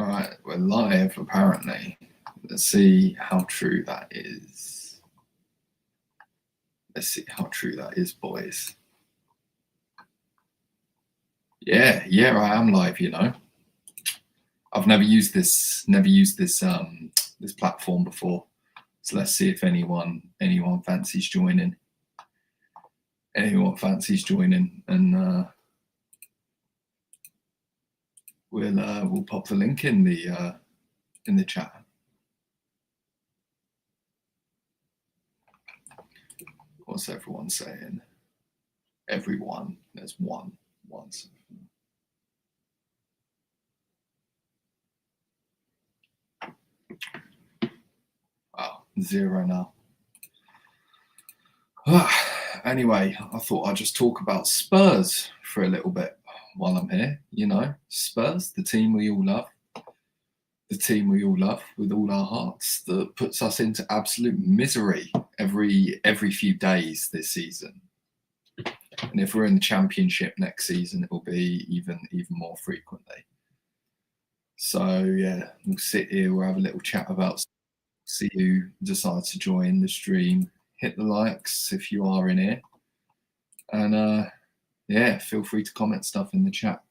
Right, we're live apparently. Let's see how true that is. Let's see how true that is, boys. Yeah, I am live, you know. I've never used this this platform before. So let's see if anyone fancies joining. Anyone fancies joining, and we'll pop the link in the chat. What's everyone saying? Everyone. There's one. Wow, 0 now. Anyway, I thought I'd just talk about Spurs for a little bit while I'm here. You know, Spurs, the team we all love. The team we all love with all our hearts, that puts us into absolute misery every few days this season. And if we're in the Championship next season, it will be even more frequently. So yeah, we'll sit here, we'll have a little chat about, see who decides to join the stream. Hit the likes if you are in here, and yeah, feel free to comment stuff in the chat.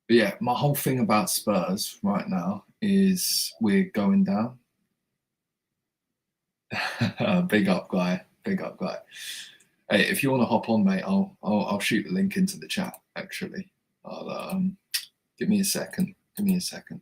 But yeah, my whole thing about Spurs right now is we're going down. Big up, guy. Big up, guy. Hey, if you want to hop on, mate, I'll shoot the link into the chat. Actually, I'll give me a second. Give me a second.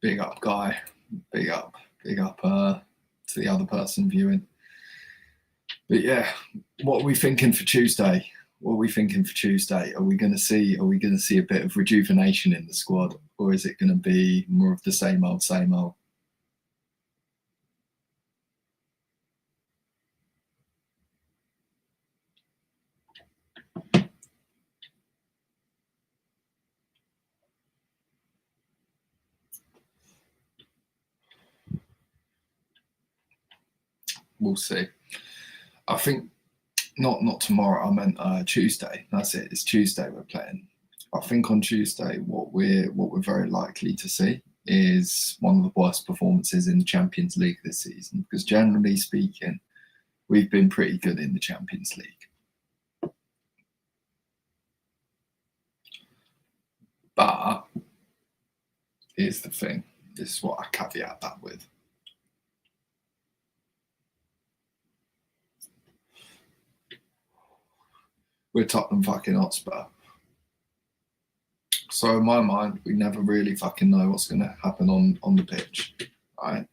Big up, guy. Big up to the other person viewing. But yeah, what are we thinking for Tuesday? What are we thinking for Tuesday? Are we going to see a bit of rejuvenation in the squad, or is it going to be more of the same old, same old? We'll see. I think not tomorrow. I meant Tuesday. That's it. It's Tuesday we're playing. I think on Tuesday, what we're very likely to see is one of the worst performances in the Champions League this season. Because generally speaking, we've been pretty good in the Champions League. But here's the thing. This is what I caveat that with. We're Tottenham fucking Hotspur. So in my mind, we never really fucking know what's going to happen on the pitch, right?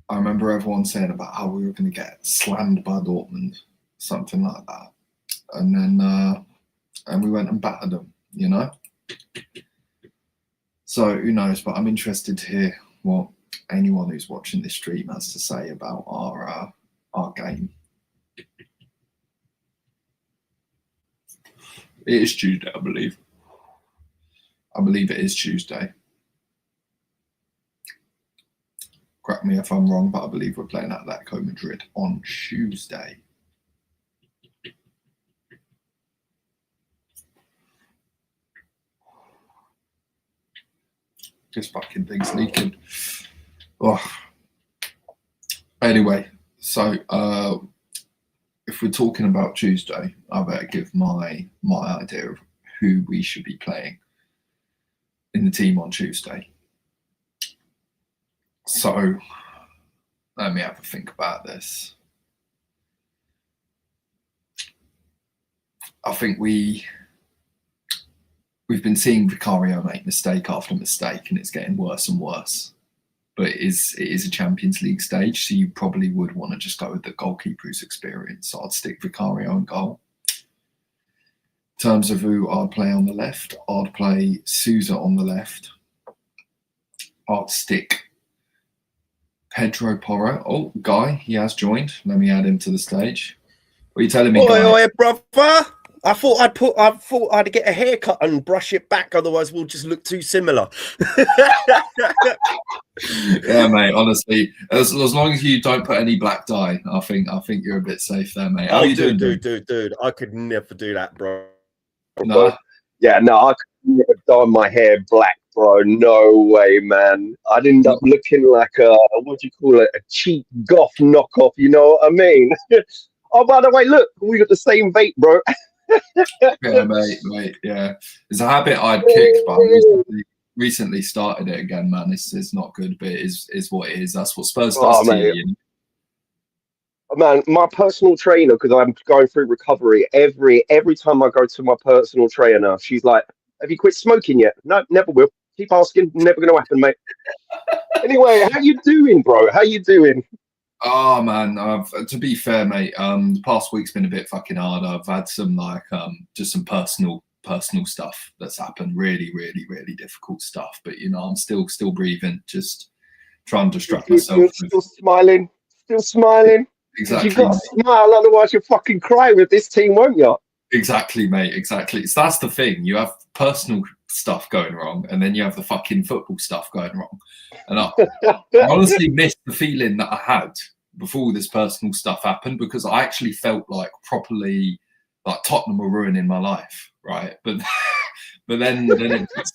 I remember everyone saying about how we were going to get slammed by Dortmund, something like that. And then and we went and battered them, you know? So who knows, but I'm interested to hear what anyone who's watching this stream has to say about our game. It is Tuesday, I believe. I believe it is Tuesday. Correct me if I'm wrong, but I believe we're playing Atletico Madrid on Tuesday. This fucking thing's leaking. Oh. Anyway, so if we're talking about Tuesday, I better give my idea of who we should be playing in the team on Tuesday. So let me have a think about this. I think we've been seeing Vicario make mistake after mistake, and it's getting worse and worse. But it is a Champions League stage, so you probably would want to just go with the goalkeeper who's experienced. So I'd stick Vicario in goal. In terms of who I'd play on the left, I'd play Sousa on the left. I'd stick Pedro Porro. Oh, Guy, he has joined. Let me add him to the stage. What are you telling me, Oi, guy? oi, brother. I thought I'd get a haircut and brush it back, otherwise we'll just look too similar. Yeah, mate. Honestly, as long as you don't put any black dye, I think you're a bit safe there, mate. How are you doing? Dude. I could never do that, bro. No. Yeah, no, I could never dye my hair black, bro. No way, man. I'd end up looking like a, what do you call it, a cheap goth knockoff, you know what I mean? Oh, by the way, look, we got the same vape, bro. Yeah, mate. Yeah, it's a habit I'd kicked, but I recently started it again, man. It's not good, but it is what it is. That's what Spurs does to you, you know? Man, my personal trainer, because I'm going through recovery, every time I go to my personal trainer, she's like, "Have you quit smoking yet?" No, never will. Keep asking, never going to happen, mate. Anyway, how you doing, bro? How you doing? Oh man, to be fair, mate, the past week's been a bit fucking hard. I've had some just some personal stuff that's happened. Really difficult stuff. But you know, I'm still breathing. Just trying to distract myself. You're still smiling. Still smiling. Exactly. You got to smile, otherwise you'll fucking cry with this team, won't you? Exactly, mate. Exactly. So that's the thing. You have personal stuff going wrong, and then you have the fucking football stuff going wrong. And I honestly missed the feeling that I had before this personal stuff happened, because I actually felt like properly like Tottenham were ruining my life, right? But then it puts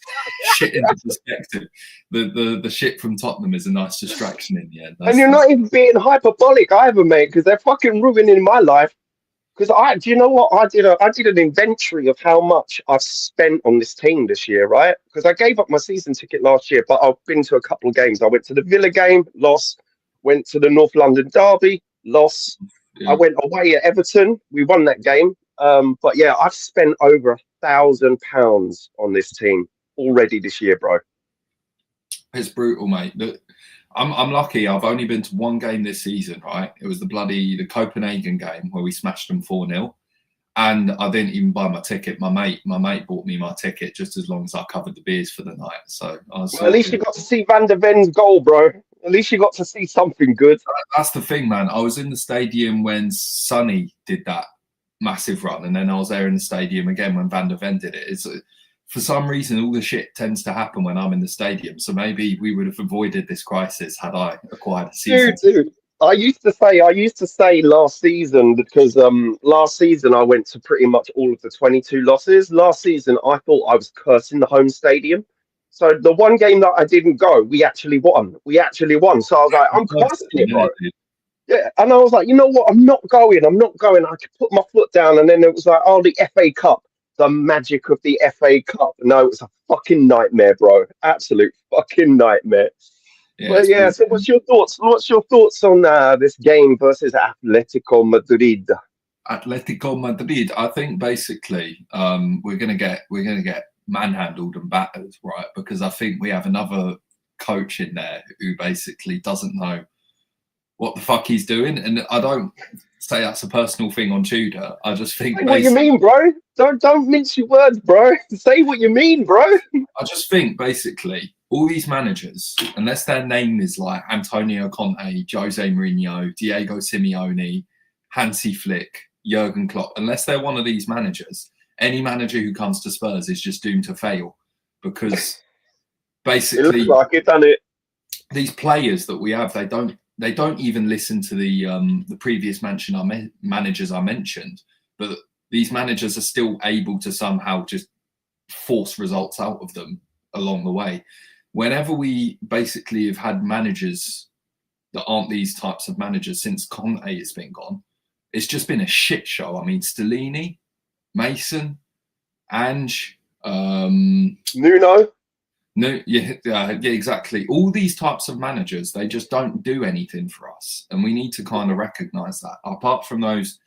shit into perspective. The shit from Tottenham is a nice distraction in the end. And you're not even being hyperbolic either, mate, because they're fucking ruining my life. Because do you know what? I did an inventory of how much I've spent on this team this year, right? Because I gave up my season ticket last year, but I've been to a couple of games. I went to the Villa game, lost. Went to the North London derby, lost. Yeah. I went away at Everton. We won that game. But yeah, I've spent over £1,000 on this team already this year, bro. It's brutal, mate. I'm lucky. I've only been to one game this season, right? It was the Copenhagen game where we smashed them 4-0. And I didn't even buy my ticket. My mate bought me my ticket just as long as I covered the beers for the night. So at least you got to see Van der Ven's goal, bro. At least you got to see something good. That's the thing, man. I was in the stadium when Sonny did that massive run, and then I was there in the stadium again when Van der Ven did it. For some reason, all the shit tends to happen when I'm in the stadium. So maybe we would have avoided this crisis had I acquired a season. Dude. I used to say last season, because last season I went to pretty much all of the 22 losses. Last season I thought I was cursing the home stadium. So the one game that I didn't go, we actually won. So I was like, I'm cursing it, bro. Yeah, and I was like, you know what? I'm not going. I could put my foot down, and then it was like, oh, the FA Cup, the magic of the FA Cup. No, it was a fucking nightmare, bro. Absolute fucking nightmare. Yeah, so what's your thoughts? What's your thoughts on this game versus Atletico Madrid? Atletico Madrid. I think basically we're gonna get manhandled and battered, right? Because I think we have another coach in there who basically doesn't know what the fuck he's doing. And I don't say that's a personal thing on Tudor. I just think say what you mean, bro. Don't mince your words, bro. Say what you mean, bro. I just think basically all these managers, unless their name is like Antonio Conte, Jose Mourinho, Diego Simeone, Hansi Flick, Jurgen Klopp, unless they're one of these managers, any manager who comes to Spurs is just doomed to fail, because basically it looks like it, doesn't it? These players that we have, they don't even listen to the previous managers I mentioned, but these managers are still able to somehow just force results out of them along the way. Whenever we basically have had managers that aren't these types of managers since Conte has been gone, it's just been a shit show. I mean, Stellini, Mason, Ange, Nuno. No, yeah, exactly. All these types of managers, they just don't do anything for us, and we need to kind of recognise that. Apart from those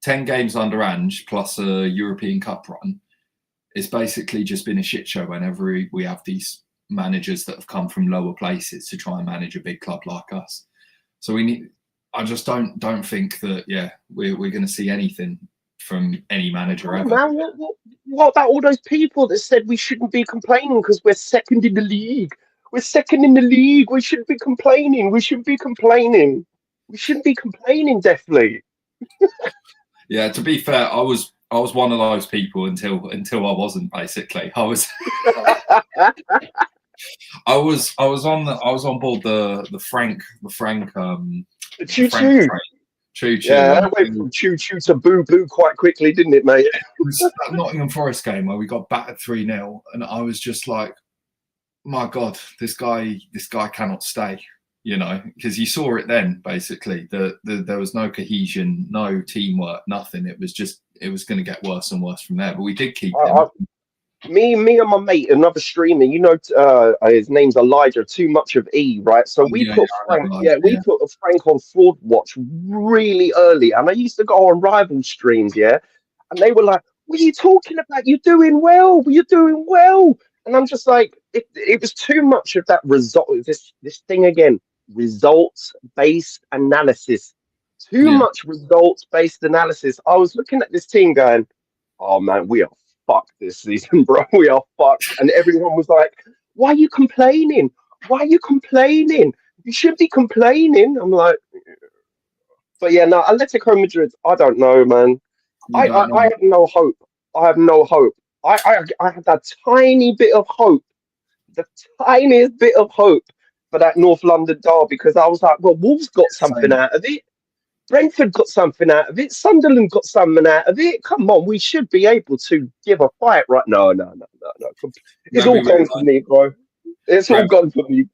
10 games under Ange plus a European Cup run, it's basically just been a shit show whenever we have these managers that have come from lower places to try and manage a big club like us. So we need. I just don't think that. Yeah, we're going to see anything from any manager ever. Man, what about all those people that said we shouldn't be complaining because we're second in the league? We're second in the league. We shouldn't be complaining. We shouldn't be complaining. We shouldn't be complaining, definitely. Yeah, to be fair, I was one of those people until I wasn't. Basically, I was on board The the choo Frank choo. train, choo choo, Yeah, and that went from choo choo to boo boo quite quickly, didn't it, mate? it was that Nottingham Forest game where we got battered 3-0, and I was just like, my God, this guy cannot stay. You know, because you saw it then. Basically, there was no cohesion, no teamwork, nothing. It was going to get worse and worse from there. But we did keep him. Me and my mate, another streamer, his name's Elijah, too much of E, right? So we Yeah, put I Frank, know, yeah, we put Frank on fraud watch really early. And I used to go on rival streams, yeah, and they were like, what are you talking about? You're doing well, you're doing well. And I'm just like, it was too much of that result, this thing again, results-based analysis. Too yeah. much results-based analysis. I was looking at this team going, oh man, we are fucked this season, bro. We are fucked. And everyone was like, why are you complaining? Why are you complaining? You should be complaining. I'm like, but yeah, no, Atletico Madrid, I don't know, man. You don't I know. have no hope. I have no hope. I had that tiny bit of hope, the tiniest bit of hope for that North London derby because I was like, well, Wolves got something Same. out of it. Brentford got something out of it. Sunderland got something out of it. Come on, we should be able to give a fight, right? No. It's all Maybe we gone for me, bro. It's all Brent, gone for me.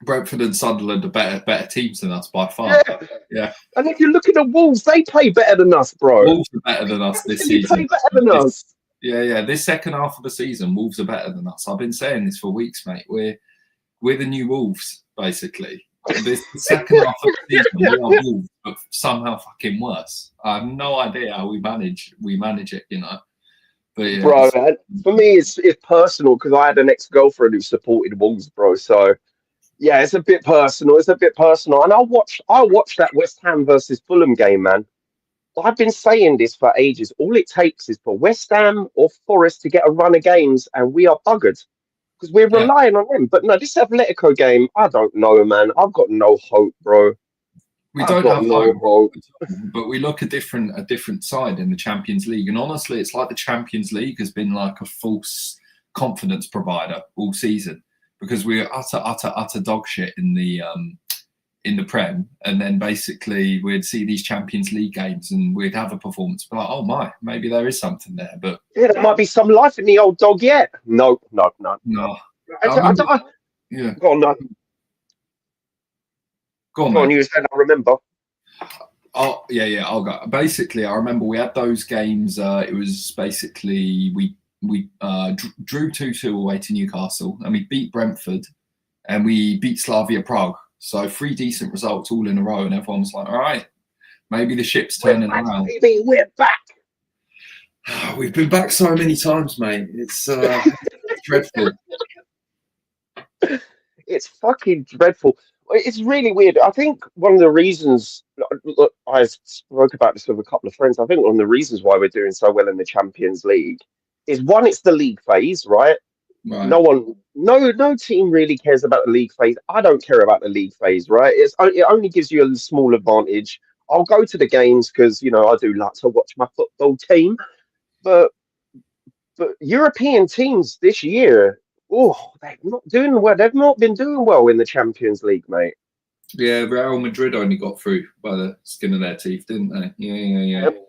Brentford and Sunderland are better teams than us by far. Yeah. Yeah, And if you're looking at Wolves, they play better than us, bro. Wolves are better than us this Actually play season. better than us. Yeah. This second half of the season, Wolves are better than us. I've been saying this for weeks, mate. We're the new Wolves, basically. This the second half of the season, we are Wolves, but somehow fucking worse. I have no idea how we manage it, you know. But yeah, Bro, for me, it's personal because I had an ex-girlfriend who supported Wolves, bro. So yeah, it's a bit personal. It's a bit personal. And I watched that West Ham versus Fulham game, man. I've been saying this for ages. All it takes is for West Ham or Forest to get a run of games, and we are buggered because we're yeah. relying on them. But no, this Atletico game, I don't know, man. I've got no hope, bro. We I've don't got have no hope. but we look a different side in the Champions League. And honestly, it's like the Champions League has been like a false confidence provider all season because we're utter dog shit in the Prem, and then basically we'd see these Champions League games and we'd have a performance, but like, oh my, maybe there is something there. But Yeah, there might be some life in the old dog yet. No. no, yeah. Go on, no. Go on, Go on, mate. you said I remember. Oh yeah, I'll go. Basically, I remember we had those games. It was basically we drew 2-2 away to Newcastle, and we beat Brentford, and we beat Slavia Prague. So 3 decent results all in a row, and everyone was like, "All right, maybe the ship's turning around." Baby, we're back. We've been back so many times, mate. It's dreadful. It's fucking dreadful. It's really weird. I think one of the reasons, look, I spoke about this with a couple of friends. I think one of the reasons why we're doing so well in the Champions League is one, it's the league phase, right? Right. No team really cares about the league phase. I don't care about the league phase, right? It only gives you a small advantage. I'll go to the games because I do like to watch my football team, but European teams this year, they're not doing well. They've not been doing well in the Champions League, mate. Yeah, Real Madrid only got through by the skin of their teeth, didn't they? Yeah. Yep.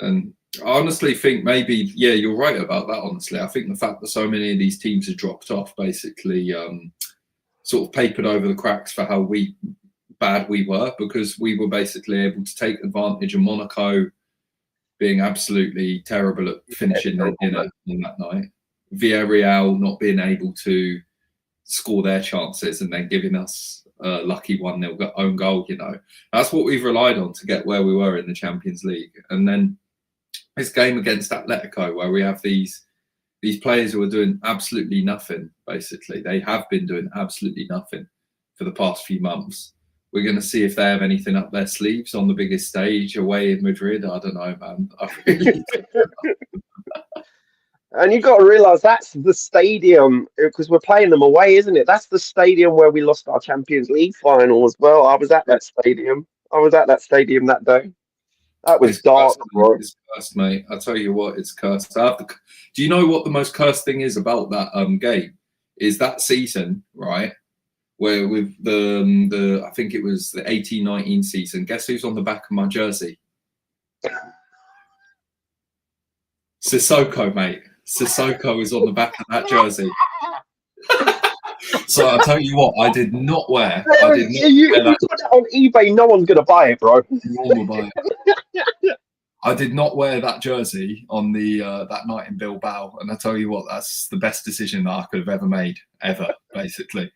And I honestly think maybe, yeah, you're right about that, honestly. I think the fact that so many of these teams have dropped off basically sort of papered over the cracks for how bad we were, because we were basically able to take advantage of Monaco being absolutely terrible at finishing their dinner on that night. Villarreal not being able to score their chances and then giving us a lucky 1-0 own goal, That's what we've relied on to get where we were in the Champions League. And then this game against Atletico, where we have these players who are doing absolutely nothing, basically. They have been doing absolutely nothing for the past few months. We're going to see if they have anything up their sleeves on the biggest stage away in Madrid. I don't know, man. I really And you've got to realise that's the stadium, because we're playing them away, isn't it? That's the stadium where we lost our Champions League final as well. I was at that stadium. that day. That was It's dark, cursed, mate. bro. It's cursed, mate. I tell you what, it's cursed. Do you know what the most cursed thing is about that game? Is that season, right? Where with the I think it was the 18-19 season. Guess who's on the back of my jersey? Sissoko, mate. Sissoko is on the back of that jersey. So I tell you what, I did not wear. If you put that on eBay, no one's gonna buy it, bro. I did not wear that jersey on the that night in Bilbao, and I tell you what, that's the best decision that I could have ever made, ever, basically.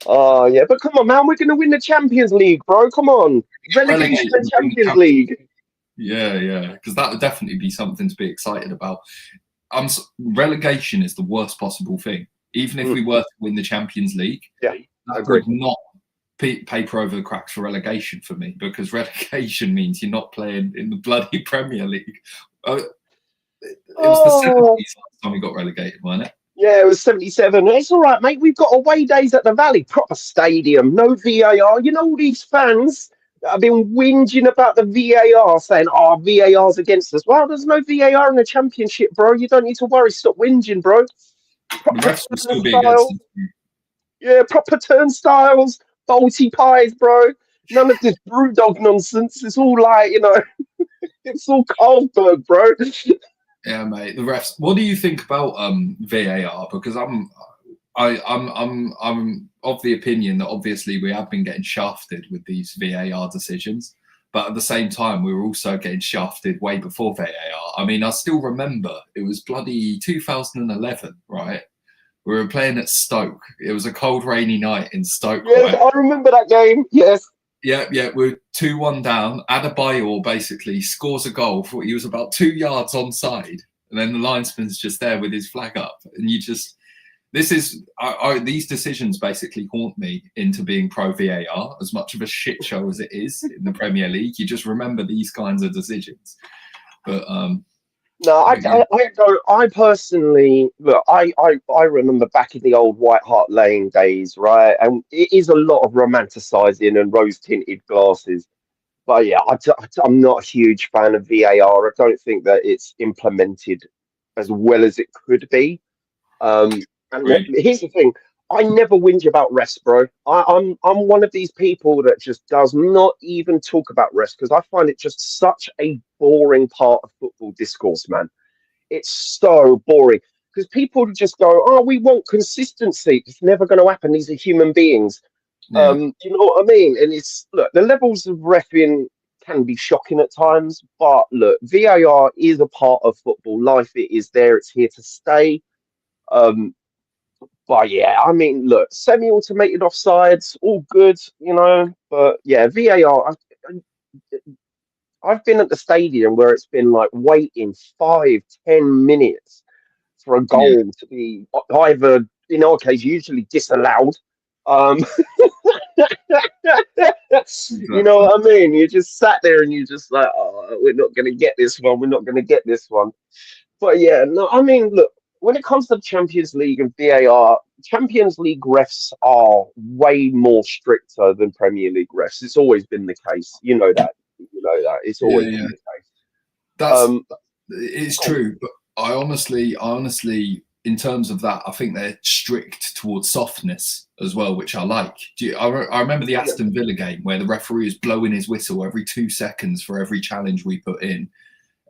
Oh yeah, but come on, man, we're gonna win the Champions League, bro. Come on, relegation and Champions League. Yeah, because that would definitely be something to be excited about. Relegation is the worst possible thing. Even if we were to win the Champions League, that would not paper over the cracks for relegation for me, because relegation means you're not playing in the bloody Premier League. It was the 70s last time we got relegated, wasn't it? Yeah, it was 77. It's all right, mate. We've got away days at the Valley, proper stadium, no VAR. You know, all these fans that have been whinging about the VAR, saying, oh, VAR's against us. Well, there's no VAR in the Championship, bro. You don't need to worry. Stop whinging, bro. The refs will still be against us. Yeah, proper turnstiles, bolty pies, bro. None of this Brewdog nonsense. It's all like, you know, it's all Carlsberg, bro. Yeah, mate. The refs. What do you think about VAR? Because I'm of the opinion that obviously we have been getting shafted with these VAR decisions, but at the same time we were also getting shafted way before VAR. I mean, I still remember it was bloody 2011, right? We were playing at Stoke. It was a cold, rainy night in Stoke. Yes, right? I remember that game. Yes. Yeah. We're 2-1 down. Adebayor basically scores a goal. He was about 2 yards onside, and then the linesman's just there with his flag up. And you just, these decisions basically haunt me into being pro VAR. As much of a shit show as it is in the Premier League, you just remember these kinds of decisions. But no, I personally, look, I remember back in the old White Hart Lane days, right? And it is a lot of romanticizing and rose tinted glasses. But yeah, I'm not a huge fan of VAR. I don't think that it's implemented as well as it could be. And here's the thing. I never whinge about refs, bro. I'm one of these people that just does not even talk about refs, because I find it just such a boring part of football discourse, man. It's so boring because people just go, "Oh, we want consistency." It's never going to happen. These are human beings. yeah. Do you know what I mean? And it's, look, the levels of reffing can be shocking at times, but look, VAR is a part of football life. It is there. It's here to stay. But yeah, I mean, look, semi-automated offsides, all good, you know. But yeah, VAR. I've been at the stadium where it's been like waiting 5-10 minutes for a goal to be either, in our case, usually disallowed. You know what I mean? You just sat there and you just like, oh, we're not going to get this one. We're not going to get this one. But yeah, no, I mean, look, when it comes to the Champions League and VAR, Champions League refs are way more stricter than Premier League refs. It's always been the case. You know that. It's always been the case. It's true, but I honestly, in terms of that, I think they're strict towards softness as well, which I like. I remember the Aston Villa game where the referee was blowing his whistle every 2 seconds for every challenge we put in.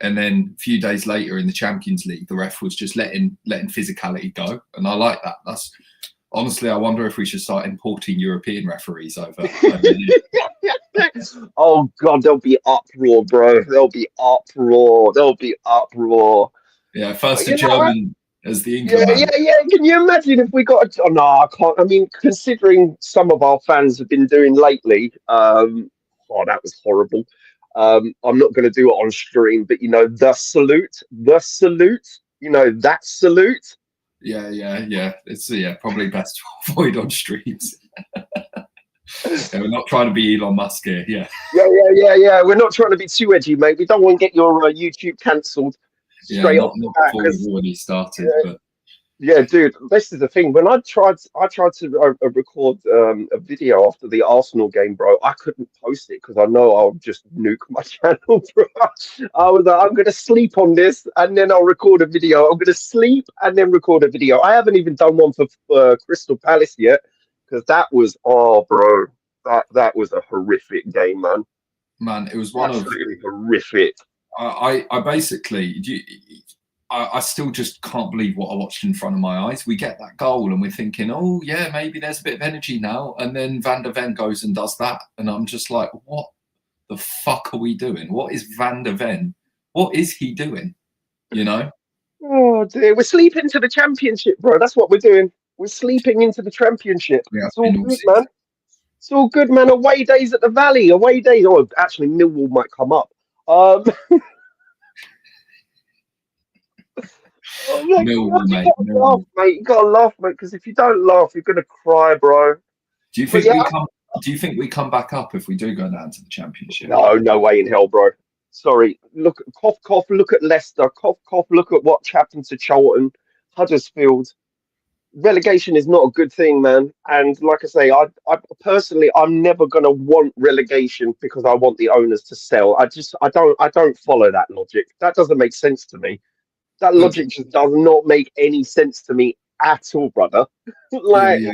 And then a few days later in the Champions League, the ref was just letting physicality go. And I like that. That's honestly, I wonder if we should start importing European referees over Oh God, there'll be uproar, bro. There'll be uproar. Yeah, first a German as the England man. Yeah. Can you imagine if we got? Oh no, I can't. I mean, considering some of our fans have been doing lately, oh, that was horrible. I'm not going to do it on stream, but you know, the salute, you know, that salute. Yeah. It's probably best to avoid on streams. Yeah, we're not trying to be Elon Musk here. Yeah. We're not trying to be too edgy, mate. We don't want to get your YouTube cancelled straight off the not back. before we've already started. But Yeah, dude, this is the thing. When I tried to record a video after the Arsenal game, bro. I couldn't post it because I know I'll just nuke my channel, bro. I was like, I'm gonna sleep on this and then I'll record a video. I'm gonna sleep and then record a video. I haven't even done one for Crystal Palace yet because that was, oh, bro, that was a horrific game, man. Man, it was one of Absolutely horrific. I basically I still just can't believe what I watched in front of my eyes. We get that goal and we're thinking, oh yeah, maybe there's a bit of energy now, and then Van der Ven goes and does that, and I'm just like, what the fuck are we doing? What is Van der Ven? What is he doing? You know? Oh dear, we're sleeping to the championship, bro. That's what we're doing. We're sleeping into the championship. We have It's all been all good, season. man. It's all good, man. Away days at the Valley. Away days. Oh, actually, Millwall might come up. Um, oh, yeah, Millwall, you mate. gotta laugh, Millwall. mate. You gotta laugh, mate. Because if you don't laugh, you're gonna cry, bro. Do you But think we yeah, come? Do you think we come back up if we do go down to the Championship? no, no way in hell, bro. Sorry. Look, cough, cough. Look at Leicester. Cough, cough. Look at what happened to Charlton, Huddersfield. Relegation is not a good thing, man. And like I say, I personally, I'm never gonna want relegation because I want the owners to sell. I don't follow that logic. That doesn't make sense to me. That But logic just does not make any sense to me at all, brother. yeah, Like, yeah,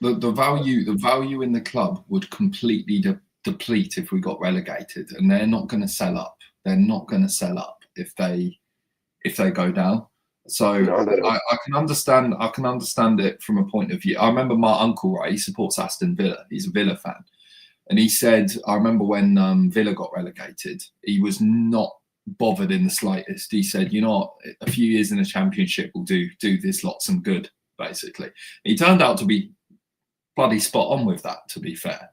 yeah. The value in the club would completely deplete if we got relegated, and they're not going to sell up. They're not going to sell up if they go down. So no, no, no. I can understand. I can understand it from a point of view. I remember my uncle Ray. He supports Aston Villa. He's a Villa fan, and he said, I remember when Villa got relegated, he was not bothered in the slightest. He said, you know what, a few years in the Championship will do this lot some good. Basically, he turned out to be bloody spot on with that. To be fair,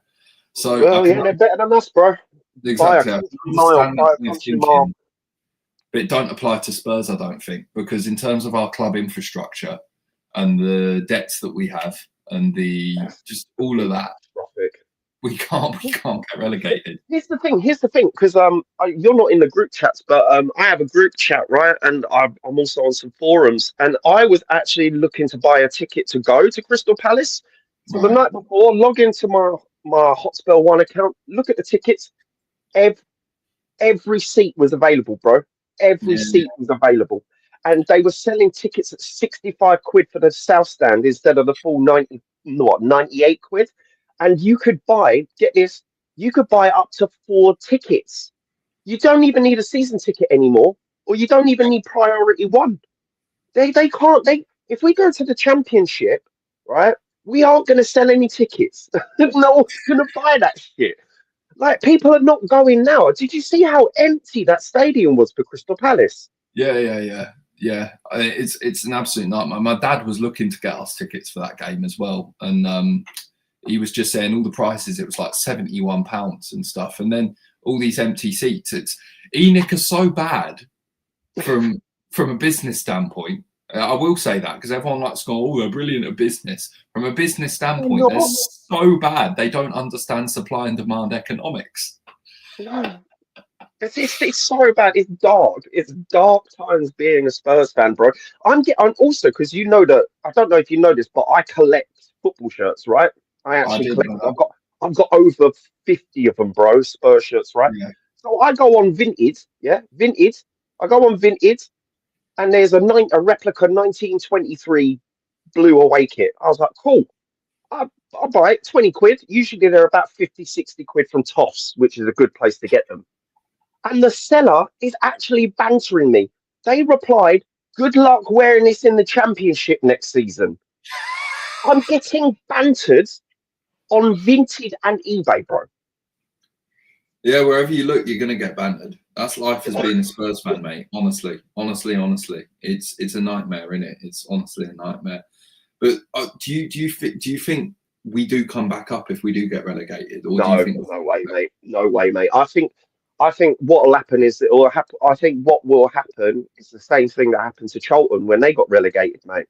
so I Well, can yeah, they're better than us, bro. By a exactly I can country mile, understand that by a kind of country mile. thinking, but it don't apply to Spurs, I don't think, because in terms of our club infrastructure and the debts that we have and the That's just all of that, catastrophic. we can't get relegated. Here's the thing. Here's the thing. Because you're not in the group chats, but I have a group chat, right? And I'm also on some forums. And I was actually looking to buy a ticket to go to Crystal Palace. So the Right. night before, log into my Hotspur One account, look at the tickets. Ev- every seat was available, bro. Every Yeah. seat was available, and they were selling tickets at 65 quid for the south stand instead of the full 98 quid. And you could buy, get this, you could buy up to 4 tickets. You don't even need a season ticket anymore, or you don't even need priority one. They can't they if we go to the championship, right? We aren't going to sell any tickets. No one's going to buy that shit. Like, people are not going now. Did you see how empty that stadium was for Crystal Palace? Yeah. It's an absolute nightmare. My dad was looking to get us tickets for that game as well, and he was just saying all the prices. It was like £71 and stuff, and then all these empty seats. It's ENIC are so bad from a business standpoint. I will say that because everyone likes to go, oh, they're brilliant at business. From a business standpoint, they're No, so bad. They don't understand supply and demand economics. no. It's so bad. It's dark. It's dark times being a Spurs fan, bro. I'm also, because you know that, I don't know if you know this, but I collect football shirts, right? I I actually didn't collect know them. that. I've got over 50 of them, bro. Spurs shirts, right? Yeah. So I go on Vinted, yeah, Vinted. I go on Vinted, and there's a replica 1923 blue away kit. I was like, cool. I, I'll buy it, 20 quid. Usually they're about 50, 60 quid from Toffs, which is a good place to get them. And the seller is actually bantering me. They replied, good luck wearing this in the championship next season. I'm getting bantered on Vinted and eBay, bro. Yeah, wherever you look, you're going to get bantered. That's life as being a Spurs fan, mate. Honestly, it's a nightmare, isn't it? It's honestly a nightmare. But do you think we do come back up if we do get relegated, or do you No, think? no way, mate. No way, mate. I think what will happen is that, or happen. I think what will happen is the same thing that happened to Charlton when they got relegated, mate.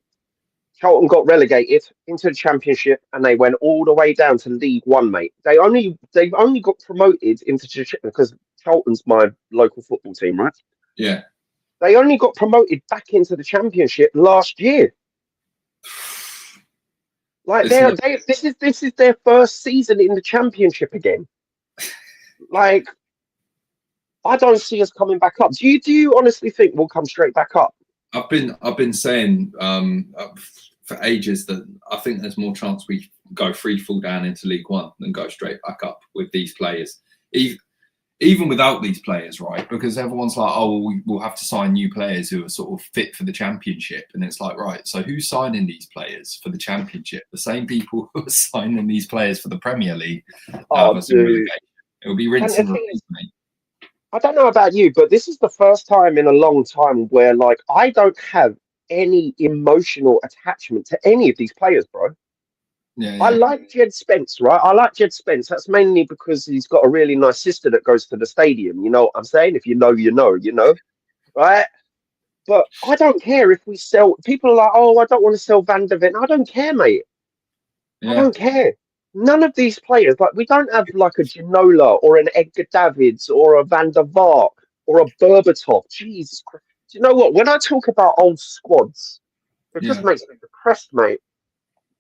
Charlton got relegated into the Championship, and they went all the way down to League One, mate. They've only got promoted into because Charlton's my local football team, right? Yeah, They only got promoted back into the Championship last year. Like this is their first season in the Championship again. Like, I don't see us coming back up. Do you honestly think we'll come straight back up? I've been saying for ages that I think there's more chance we go free fall down into League One than go straight back up with these players. Even without these players, right? Because everyone's like, oh, we'll have to sign new players who are sort of fit for the Championship. And it's like, right, so who's signing these players for the Championship? The same people who are signing these players for the Premier League. It'll be rinse and repeat, mate. I don't know about you, but this is the first time in a long time where, like, I don't have any emotional attachment to any of these players, bro. Yeah. I like Jed Spence, right? I like Jed Spence. That's mainly because he's got a really nice sister that goes to the stadium. You know what I'm saying? If you know, you know, right? But I don't care if we sell. People are like, oh, I don't want to sell Van der Ven. I don't care, mate. Yeah. I don't care. None of these players, like, we don't have like a Ginola or an Edgar Davids or a Van der Vaart or a Berbatov. Jesus Christ. Do you know what? When I talk about old squads, it just makes me depressed, mate.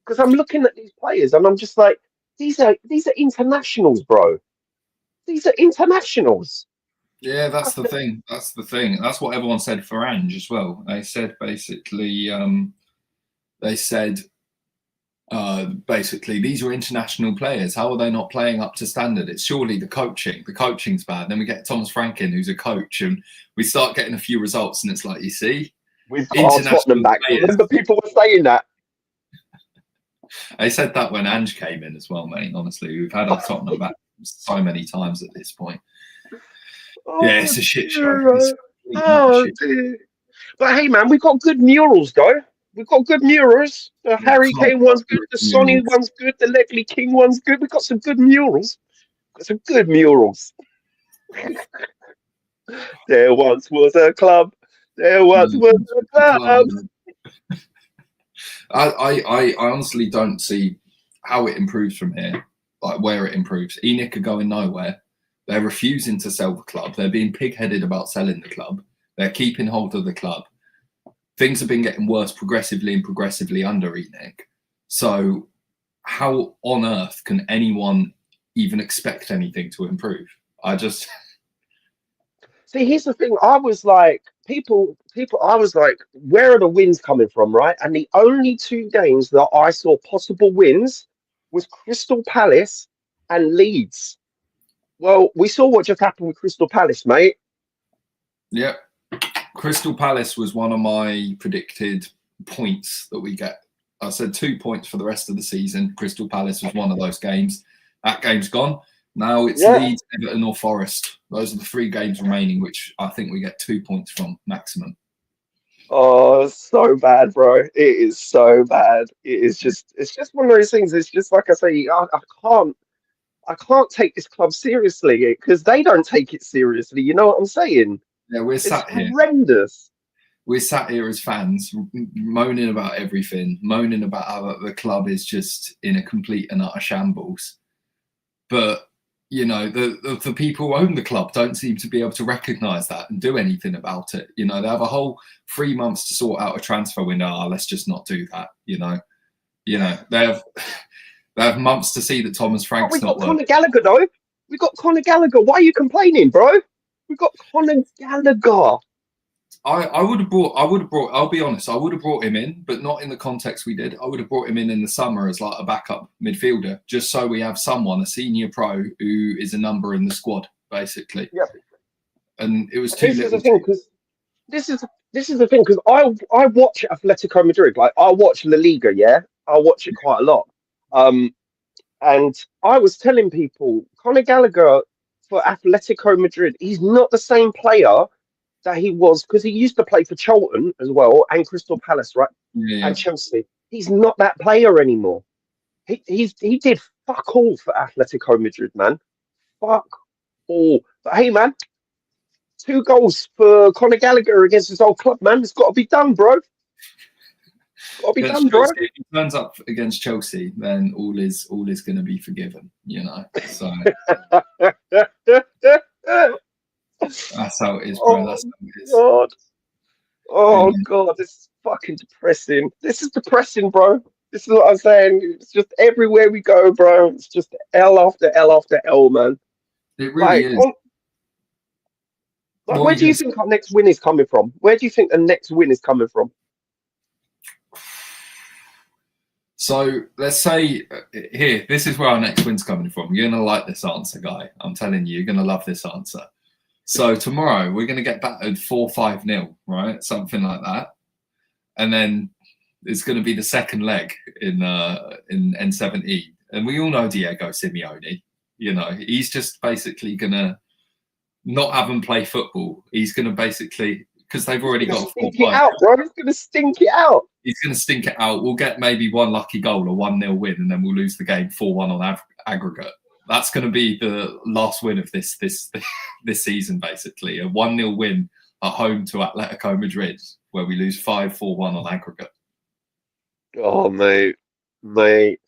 Because I'm looking at these players and I'm just like, these are internationals, bro. These are internationals. Yeah, that's the thing. That's the thing. That's what everyone said for Ange as well. They said basically, basically these are international players. How are they not playing up to standard? It's surely the coaching. The coaching's bad. Then we get Thomas Frank in, who's a coach, and we start getting a few results, and it's like, you see, we've got our Tottenham back. Remember, people were saying that. They said that when Ange came in as well, mate. Honestly, we've had our Tottenham back so many times at this point. Yeah, it's a shit show. But hey, man, we've got good murals, though. We've got good murals. The Harry Kane one's good. The Sonny one's good. The Ledley King one's good. We've got some good murals. There once was a club. There once was a club. I honestly don't see how it improves from here, like where it improves. ENIC are going nowhere. They're refusing to sell the club. They're being pig-headed about selling the club. They're keeping hold of the club. Things have been getting worse progressively under ENIC. So how on earth can anyone even expect anything to improve? See, here's the thing. I was like, I was like, where are the wins coming from, right? And the only two games that I saw possible wins was Crystal Palace and Leeds. Well, we saw what just happened with Crystal Palace, mate. Yep. Crystal Palace was one of my predicted points that we get. I said 2 points for the rest of the season. Crystal Palace was one of those games. That game's gone. Now it's Leeds, Everton or Forest. Those are the 3 games remaining, which I think we get 2 points from maximum. Oh, it's so bad, bro. It is so bad. It's just one of those things. It's just like I say, I can't take this club seriously because they don't take it seriously. You know what I'm saying? Yeah, we're sat here. Horrendous. We're sat here as fans, moaning about everything, moaning about how the club is just in a complete and utter shambles. But you know, the people who own the club don't seem to be able to recognise that and do anything about it. You know, they have a whole 3 months to sort out a transfer window. Oh, let's just not do that. You know, they have months to see that Thomas Frank's not working. Conor Gallagher, though. We got Conor Gallagher. Why are you complaining, bro? We got Conor Gallagher. I would have brought. I'll be honest. I would have brought him in, but not in the context we did. I would have brought him in the summer as like a backup midfielder, just so we have someone, a senior pro, who is a number in the squad, basically. Yeah. And it was too. This is the thing, because I watch Atletico Madrid. Like, I watch La Liga. Yeah, I watch it quite a lot. And I was telling people, Conor Gallagher for Atletico Madrid, he's not the same player that he was, because he used to play for Charlton as well and Crystal Palace, right? Yeah. And Chelsea. He's not that player anymore. He did fuck all for Atletico Madrid, man. Fuck all. But hey, man, 2 goals for Conor Gallagher against his old club, man. It's got to be done, bro. Got to be done, bro. If he turns up against Chelsea, then all is going to be forgiven, you know. So that's how it is, bro. That's how it is. God. Oh God, this is fucking depressing. This is depressing, bro. This is what I'm saying. It's just everywhere we go, bro. It's just L after L after L, man. It really Like, is. What were where you do going you to say? think our next win is coming from? Where do you think the next win is coming from? So let's say here, this is where our next win's coming from. You're going to like this answer, guy. I'm telling you, you're going to love this answer. So tomorrow we're going to get battered 4-5-0, right? Something like that. And then it's going to be the second leg in N17. And we all know Diego Simeone. You know, he's just basically going to not have them play football. He's going to basically, because they've already got a Stink it out, bro. He's gonna stink it out. He's going to stink it out. We'll get maybe one lucky goal or 1-0 win, and then we'll lose the game 4-1 on aggregate. That's going to be the last win of this this season, basically. A 1-0 win at home to Atletico Madrid, where we lose 5-4-1 on aggregate. Oh, mate. The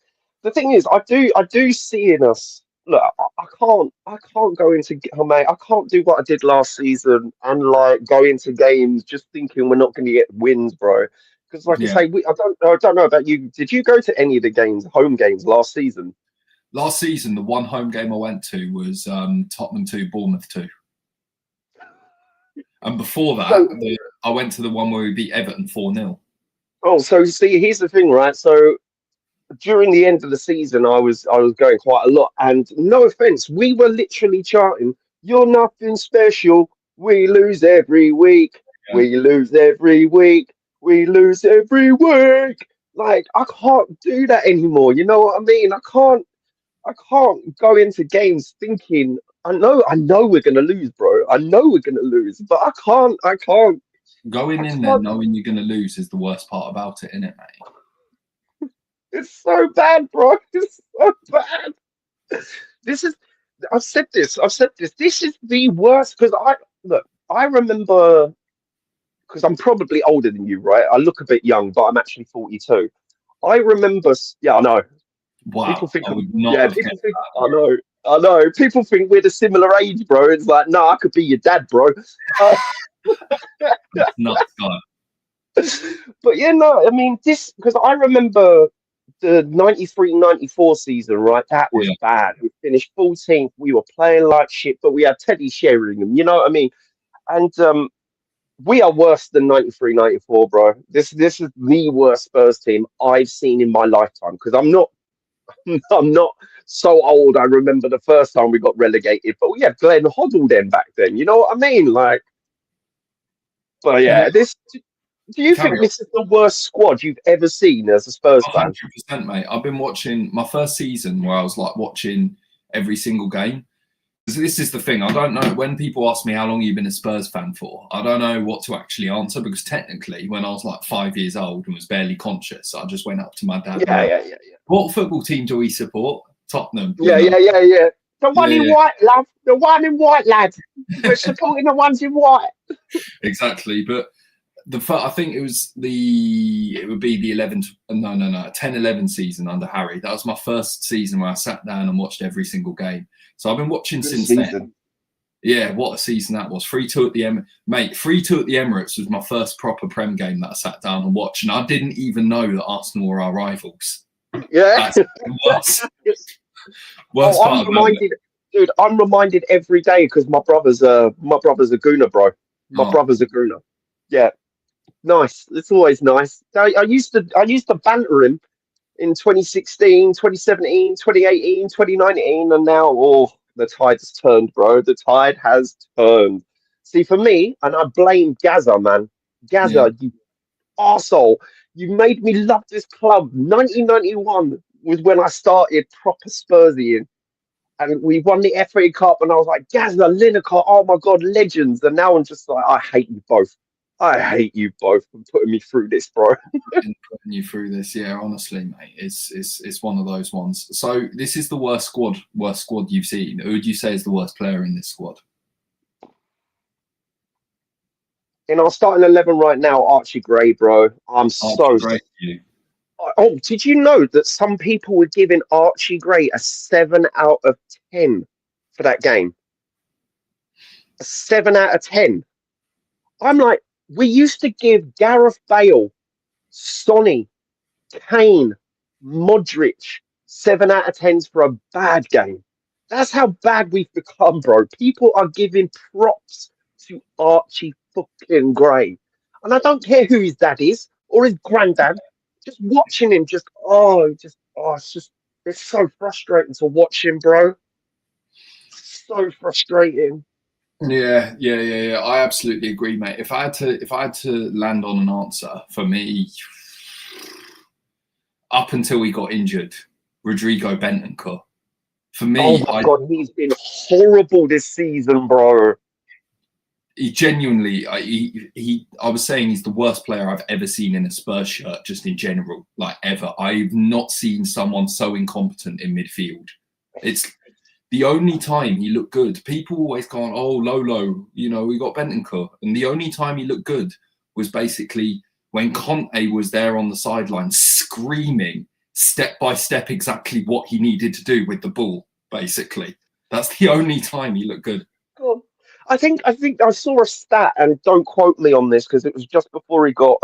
thing is, I do see in us. Look, I can't go into, oh, mate. I can't do what I did last season and like go into games just thinking we're not going to get wins, bro. Because, like I Yeah. say, I don't know about you. Did you go to any of the games, home games last season? Last season, the one home game I went to was Tottenham 2, Bournemouth 2. And before that, I went to the one where we beat Everton 4-0. Oh, so see, here's the thing, right? So during the end of the season, I was going quite a lot, and no offense, we were literally chanting, "You're nothing special. We lose every week. Yeah. We lose every week. We lose every week." Like, I can't do that anymore. You know what I mean? I can't go into games thinking I know we're gonna lose, bro. I know we're gonna lose, but I can't. Going in there knowing you're going to lose is the worst part about it, isn't it, mate? It's so bad, bro. It's so bad. This is. I've said this. This is the worst because I remember because I'm probably older than you, right? I look a bit young, but I'm actually 42. I remember. Yeah, I know. Wow. People think. I would not Yeah, have people guessed think. that. I know. I know. People think we're the similar age, bro. It's like, no, I could be your dad, bro. Nuts, guy. But yeah, no, I mean this because I remember the 93-94 season, right? That was bad. We finished 14th. We were playing like shit, but we had Teddy Sheringham, you know what I mean? And we are worse than 93-94, bro. This is the worst Spurs team I've seen in my lifetime because I'm not I'm not so old. I remember the first time we got relegated, but we had Glenn Hoddle then back then. You know what I mean? Like, but yeah, this. Do you think this is the worst squad you've ever seen as a Spurs fan? 100%, mate. I've been watching my first season where I was like watching every single game. This is the thing. I don't know when people ask me how long you've been a Spurs fan for. I don't know what to actually answer because technically, when I was like 5 years old and was barely conscious, I just went up to my dad. Yeah. What football team do we support? Tottenham. Yeah. The one in white, love. The one in white, lad. We're supporting the ones in white. Exactly, but. I think it would be the 10-11 season under Harry. That was my first season where I sat down and watched every single game. So I've been watching since then. Yeah, what a season that was. 3-2 at the 3-2 at the Emirates was my first proper Prem game that I sat down and watched. And I didn't even know that Arsenal were our rivals. Yeah. That's worst part dude, I'm reminded every day because my brother's a Gooner, bro. My brother's a Gooner. Yeah. Nice. It's always nice. I used to banter him in 2016, 2017, 2018, 2019, and now the tide has turned, bro. The tide has turned. See, for me, and I blame Gaza, man. Gaza, you arsehole. You made me love this club. 1991 was when I started proper Spursying. And we won the FA Cup, and I was like, Gaza, Lineker, oh my God, legends. And now I'm just like, I hate you both. I hate you both for putting me through this, bro. Putting you through this, yeah. Honestly, mate, it's one of those ones. So this is the worst squad you've seen. Who would you say is the worst player in this squad? In our starting 11 right now, Archie Gray, bro. I'm so great. Oh, did you know that some people were giving Archie Gray a 7 out of 10 for that game? A 7 out of 10. I'm like, We used to give Gareth Bale, Sonny, Kane, Modric 7 out of 10s for a bad game. That's how bad we've become, bro. People are giving props to Archie fucking Gray. And I don't care who his dad is or his granddad. Just watching him, it's so frustrating to watch him, bro. So frustrating. Yeah. I absolutely agree, mate. If I had to land on an answer, for me, up until he got injured, Rodrigo Bentancur. For Oh me, my God, he's been horrible this season, bro. he genuinely, I was saying he's the worst player I've ever seen in a Spurs shirt, just in general, like ever. I've not seen someone so incompetent in midfield. It's the only time he looked good. People always go on, oh, Lolo, we got Bentancur. And the only time he looked good was basically when Conte was there on the sideline screaming step by step exactly what he needed to do with the ball, basically. That's the only time he looked good. God. I think I saw a stat, and don't quote me on this because it was just before he got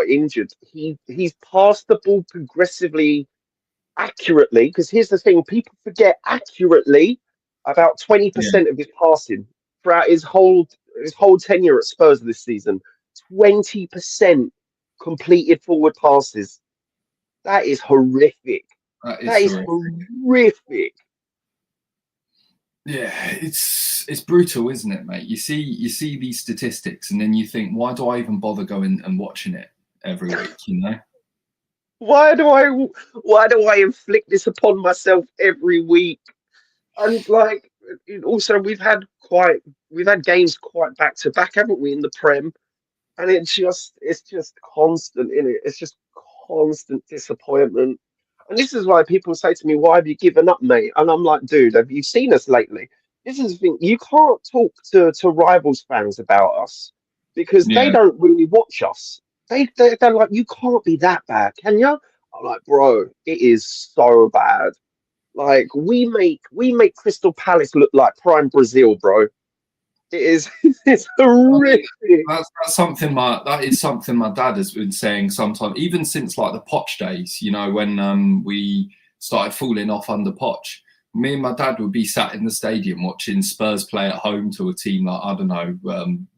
injured. He's passed the ball progressively accurately, because here's the thing, people forget accurately about Yeah, 20% of his passing throughout his whole tenure at Spurs this season. 20% completed forward passes. That is horrific. that That is is horrific. horrific. Yeah, it's brutal, isn't it, mate? You see these statistics, and then you think, why do I even bother going and watching it every week? Why do I why do I inflict this upon myself every week? And like, also we've had games quite back to back, haven't we, in the Prem? And it's just constant in it. It's just constant disappointment. And this is why people say to me, "Why have you given up, mate?" And I'm like, "Dude, have you seen us lately?" This is the thing. You can't talk to rivals fans about us because they Yeah, don't really watch us. They're like, "You can't be that bad, can you?" I'm like, "Bro, it is so bad. Like we make Crystal Palace look like prime Brazil, bro. It is it's I mean, horrific." that is something my dad has been saying sometimes, even since like the Poch days. When we started falling off under Poch. Me and my dad would be sat in the stadium watching Spurs play at home to a team like, I don't know,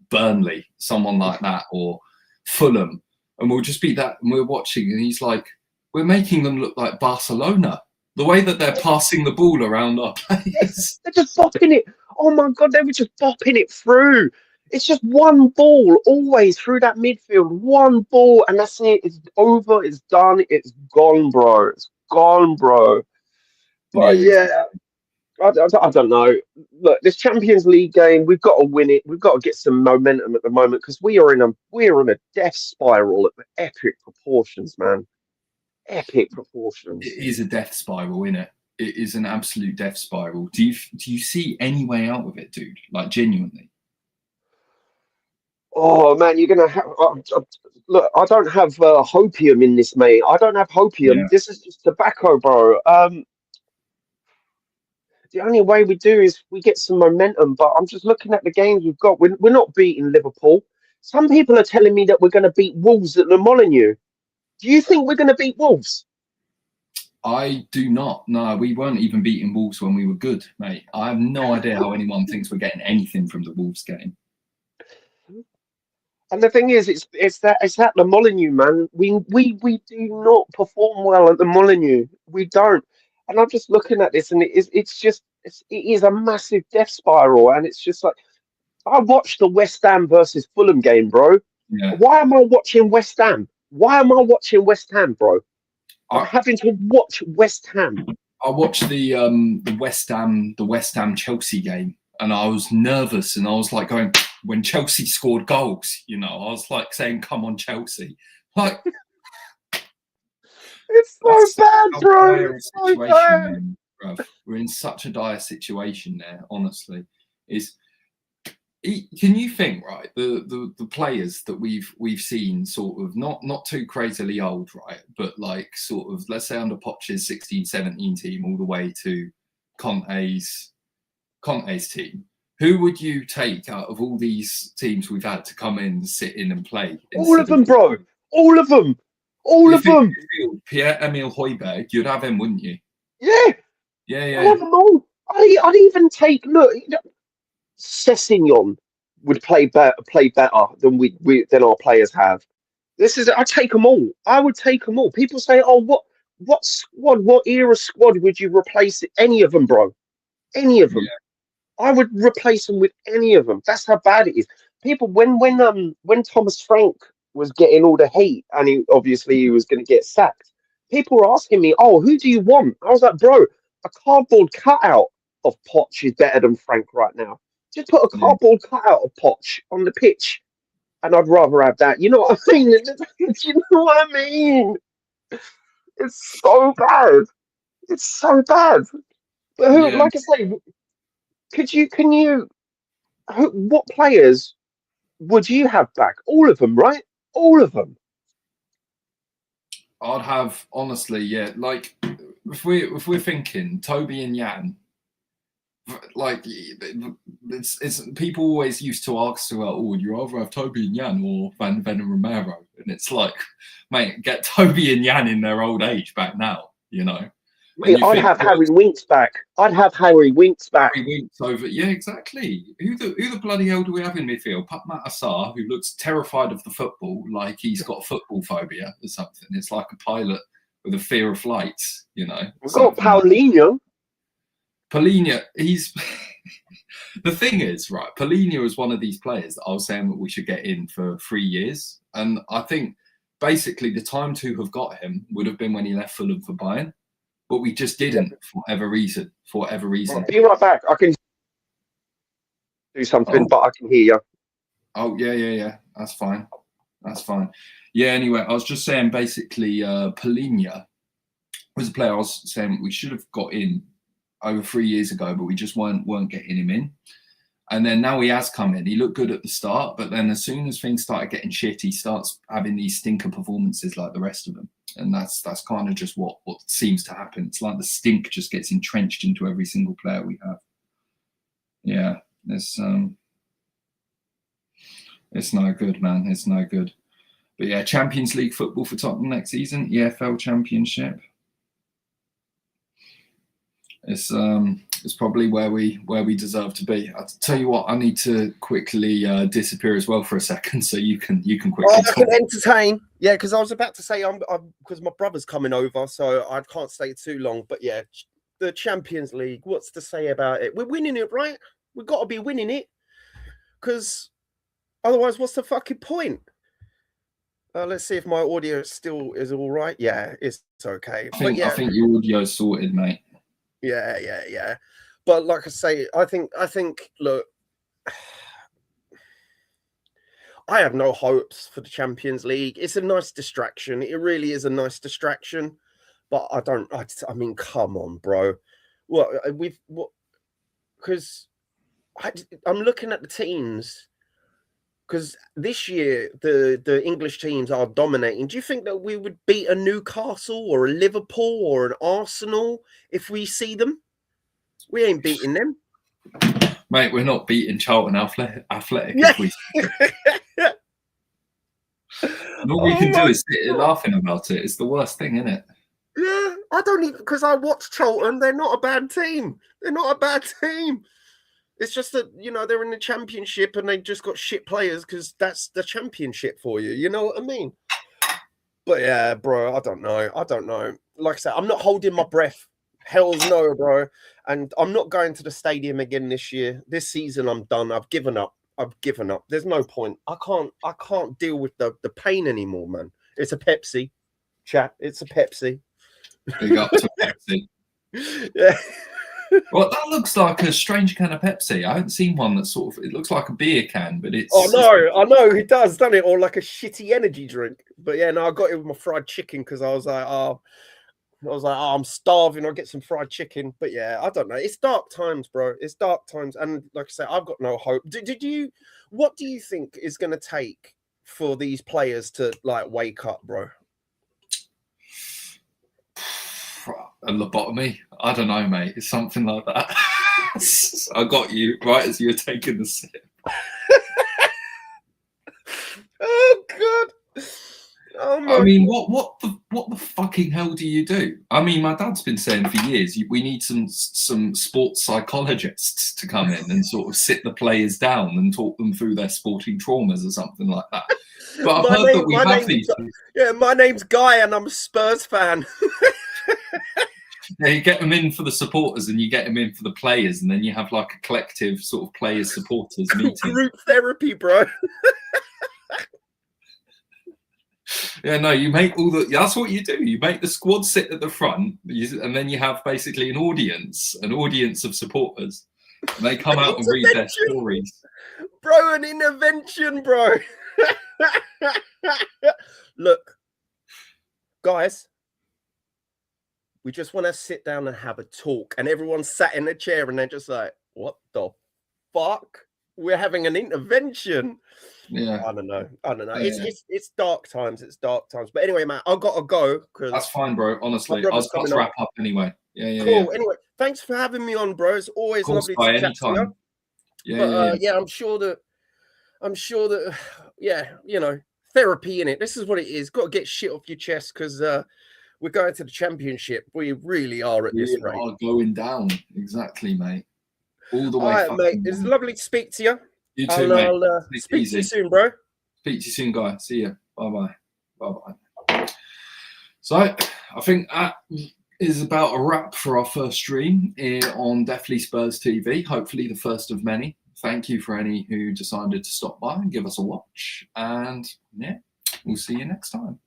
Burnley, someone like that, or Fulham, and we'll just be that, and we're watching, and he's like, "We're making them look like Barcelona. The way that they're passing the ball around our Yes, players." they're just bopping it. Oh my God, they were just bopping it through. It's just one ball always through that midfield. One ball, and that's it. It's over. It's done. It's gone, bro. It's gone, bro. But Yeah, yeah, I don't know. Look, this Champions League game, we've got to win it. We've got to get some momentum at the moment because we are in a death spiral at epic proportions, man. Epic it proportions. is a death spiral, isn't it? It is an absolute death spiral. Do you see any way out of it, dude? Like genuinely? Oh man, you're gonna have look. I don't have hopium in this, mate. I don't have hopium. Yeah, This is just tobacco, bro. The only way we do is we get some momentum. But I'm just looking at the games we've got. We're not beating Liverpool. Some people are telling me that we're going to beat Wolves at the Molineux. Do you think we're going to beat Wolves? I do not. No, we weren't even beating Wolves when we were good, mate. I have no idea how anyone thinks we're getting anything from the Wolves game. And the thing is, it's at the Molineux, man. We do not perform well at the Molineux. We don't. And I'm just looking at this, and it is a massive death spiral. And it's just like I watched the West Ham versus Fulham game, bro. Yeah, Why am I watching West Ham? Why am I watching West Ham, bro? I'm I having to watch West Ham. I watched the West Ham Chelsea game, and I was nervous, and I was like going, when Chelsea scored goals, I was like saying, "Come on, Chelsea!" Like It's so that's bad, how bro. dire a It's so situation bad. we're in, bruv. We're in such a dire situation there. Honestly, is can you think, right, the players that we've seen, sort of not too crazily old, right, but like sort of, let's say, under Poch's 16-17 team all the way to Conte's team. Who would you take out of all these teams we've had to come in, sit in, and play? All of them, bro. All of them. All You of think them. Pierre-Emile Højbjerg, you'd have him, wouldn't you? Yeah. Yeah, I'd yeah. have them all. I'd even take, look, Sessegnon would play better than than our players have. I'd take them all. I would take them all. People say, oh, what squad, what era squad would you replace any of them, bro? Any of them. I would replace them with any of them. That's how bad it is. People, when Thomas Frank was getting all the hate and he was going to get sacked, people were asking me, "Oh, who do you want?" I was like, "Bro, a cardboard cutout of Poch is better than Frank right now. Just put a cardboard cutout of Poch on the pitch, and I'd rather have that." You know what I mean? You know what I mean? It's so bad. It's so bad. But who, Yeah. like I say, what players would you have back? All of them, right? All of them. I'd have, honestly, yeah. Like, if we're thinking Toby and Jan, like, it's people always used to ask about, oh, would you rather have Toby and Jan or Van Ven and Romero? And it's like, mate, get Toby and Jan in their old age back now, you know. Mate, I'd have Harry Winks back. I'd have Harry Winks back. Harry Winks over, yeah, exactly. Who the bloody hell do we have in midfield? Pat Matassar, who looks terrified of the football, like he's got football phobia or something. It's like a pilot with a fear of flights, you know. We've got Paulinho. Paulinho, he's the thing is, right? Paulinho is one of these players that I was saying that we should get in for 3 years, and I think basically the time to have got him would have been when he left Fulham for Bayern. But we just didn't for whatever reason. Right, be right back. I can do something, but I can hear you. Oh, yeah. That's fine. Yeah, anyway, I was just saying basically Paulinho was a player I was saying we should have got in over 3 years ago, but we just weren't getting him in. And then now he has come in. He looked good at the start, but then as soon as things started getting shit, he starts having these stinker performances like the rest of them. And that's kind of just what seems to happen. It's like the stink just gets entrenched into every single player we have. Yeah, it's no good, man. It's no good. But yeah, Champions League football for Tottenham next season, EFL Championship. It's probably where we deserve to be. I'll tell you what, I need to quickly disappear as well for a second, so you can quickly. I can entertain, yeah, because I was about to say I'm because my brother's coming over, so I can't stay too long. But yeah, the Champions League. What's to say about it? We're winning it, right? We've got to be winning it, because otherwise, what's the fucking point? Let's see if my audio still is all right. Yeah, it's okay. I think your audio's sorted, mate. Yeah. But like I say, I think, look, I have no hopes for the Champions League. It's a nice distraction. It really is a nice distraction. But I mean, come on, bro. Because I'm looking at the teams, because this year the English teams are dominating. Do you think that we would beat a Newcastle or a Liverpool or an Arsenal if we see them? We ain't beating them. Mate, we're not beating Charlton Athletic Yeah. if we... And all we can do is sit there laughing about it. It's the worst thing, isn't it? Yeah, I don't even, because I watch Charlton. They're not a bad team. It's just that, you know, they're in the Championship and they just got shit players because that's the Championship for you. You know what I mean? But yeah, bro, I don't know. Like I said, I'm not holding my breath. Hell's no, bro. And I'm not going to the stadium again this year. This season, I'm done. I've given up. There's no point. I can't deal with the pain anymore, man. It's a Pepsi, chat. It's a Pepsi. Big up to Pepsi. Yeah. Well, that looks like a strange can of Pepsi. I haven't seen one that sort of, it looks like a beer can, but it's... Oh, no, I know, it does, doesn't it? Or like a shitty energy drink. But yeah, no, I got it with my fried chicken because I was like, I'm starving. I'll get some fried chicken. But yeah, I don't know. It's dark times, bro. It's dark times. And like I said, I've got no hope. What do you think is going to take for these players to like wake up, bro? A lobotomy? I don't know, mate. It's something like that. I got you right as you were taking the sip. Oh God. Oh my I mean, what the fucking hell do you do? I mean, my dad's been saying for years, we need some sports psychologists to come in and sort of sit the players down and talk them through their sporting traumas or something like that. But I've heard that we have these. Yeah, my name's Guy and I'm a Spurs fan. Yeah, you get them in for the supporters and you get them in for the players, and then you have like a collective sort of players supporters meeting. Group therapy, bro. Yeah, no, you make all the. That's what you do. You make the squad sit at the front, and then you have basically an audience of supporters, and they come out and read their stories. Bro, an intervention, bro. Look, guys, we just want to sit down and have a talk, and everyone's sat in a chair, and they're just like, "What the fuck? We're having an intervention." Yeah, I don't know. Yeah. It's dark times. It's dark times. But anyway, man, I've got to go because that's fine, bro. Honestly, I was about to wrap up anyway. Yeah. Cool. Yeah. Anyway, thanks for having me on, bro. It's always lovely to chat to you. Yeah, I'm sure that. Yeah, you know, therapy in it. This is what it is. Got to get shit off your chest because we're going to the championship. We really are at this rate. We are going down. Exactly, mate. All the way. All right, mate. It's lovely to speak to you. You too, mate. I'll speak to you soon, bro. Speak to you soon, Guy. See you. Bye-bye. Bye-bye. So I think that is about a wrap for our first stream here on Deathly Spurs TV. Hopefully the first of many. Thank you for any who decided to stop by and give us a watch. And yeah, we'll see you next time.